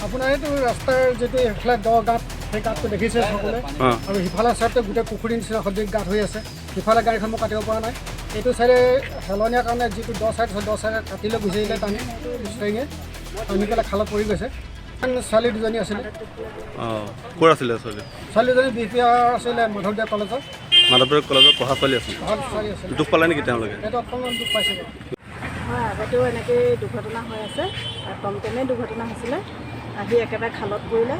আপোনাৰ এইটো ৰাস্তাৰ যিটো এইফালে দ গাঁত সেই গাঁতটো দেখিছে সকলোৱে আৰু সিফালে চাইডতে গোটেই পুখুৰীৰ নিচিনা সদৃশ গাঁত হৈ আছে সিফালে গাড়ীখন মই কাটিব পৰা নাই এইটো চাইডে হেলনীয়া কাৰণে যিটো দ চাইড আছে দ চাইডে কাটিলৈ গুচি আহিলে টানি ষ্টেৰিঙে টানি পেলাই খালত পৰি গৈছে ছোৱালী দুজনী আছিলে ক'ৰ আছিলে ছোৱালী দুজনী বিহপুৰীয়া আছিলে মাধৱদেৱ কলেজত পঢ়া ছোৱালী আছিলে ছোৱালী আছিলে দুখ পালে নেকি তেওঁলোকে সেইটো অকণমান দুখ পাইছে হয় আগতেও এনেকৈ দুৰ্ঘটনা হৈ আছে টমটমেই দুৰ্ঘটনা হৈছিলে আহি একেবাৰে খালত পৰিলে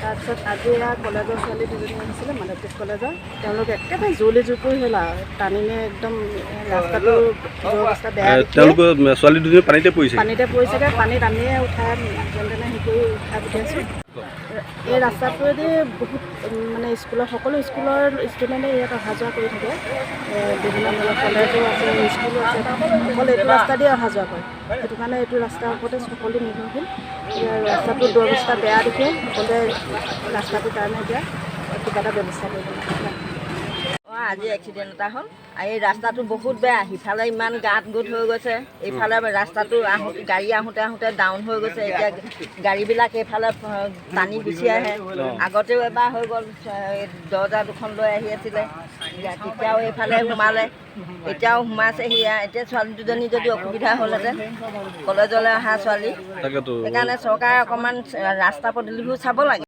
তাৰপিছত আজি এয়া কলেজৰ ছোৱালী দুজনী আহিছিলে মাধৱদেৱ কলেজৰ তেওঁলোক একেবাৰে জুলি জুপুৰি হ'ল আৰু টানিনে একদম ৰাস্তাটো অৱস্থা বেয়া তেওঁলোকৰ ছোৱালী দুজনী পানীতে পৰিছেগৈ পানীত আমিয়ে উঠাই যেন তেনে হেৰি কৰি উঠাই পঠিয়াইছোঁ এই ৰাস্তাটোৱেদি বহুত মানে স্কুলৰ সকলো স্কুলৰ ষ্টুডেণ্টে ইয়াত অহা যোৱা কৰি থাকে বিভিন্ন ধৰণৰ কলেজো আছে স্কুলো আছে সকলো এইটো ৰাস্তা দিয়ে অহা যোৱা কৰে সেইটো কাৰণে এইটো ৰাস্তাৰ ওপৰতে সকলো নিৰ্ভৰশীল ৰাস্তাটোৰ দুৰৱস্থা বেয়া দেখে সকলোৱে ৰাস্তাটোৰ কাৰণে এতিয়া কিবা এটা ব্যৱস্থা কৰিব লাগে আজি এক্সিডেণ্ট এটা হ'ল এই ৰাস্তাটো বহুত বেয়া সিফালে ইমান গাঁত গোট হৈ গৈছে এইফালে ৰাস্তাটো গাড়ী আহোঁতে আহোঁতে ডাউন হৈ গৈছে এতিয়া গাড়ীবিলাক এইফালে টানি গুচি আহে আগতেও এবাৰ হৈ গ'ল দৰ্জা দুখন লৈ আহি আছিলে তেতিয়াও এইফালে সোমালে এতিয়াও সোমাইছে সিয়া এতিয়া ছোৱালী দুজনী যদি অসুবিধা হ'লহেঁতেন কলেজলৈ অহা ছোৱালী সেইকাৰণে চৰকাৰে অকণমান ৰাস্তা পদূলিবোৰ চাব লাগে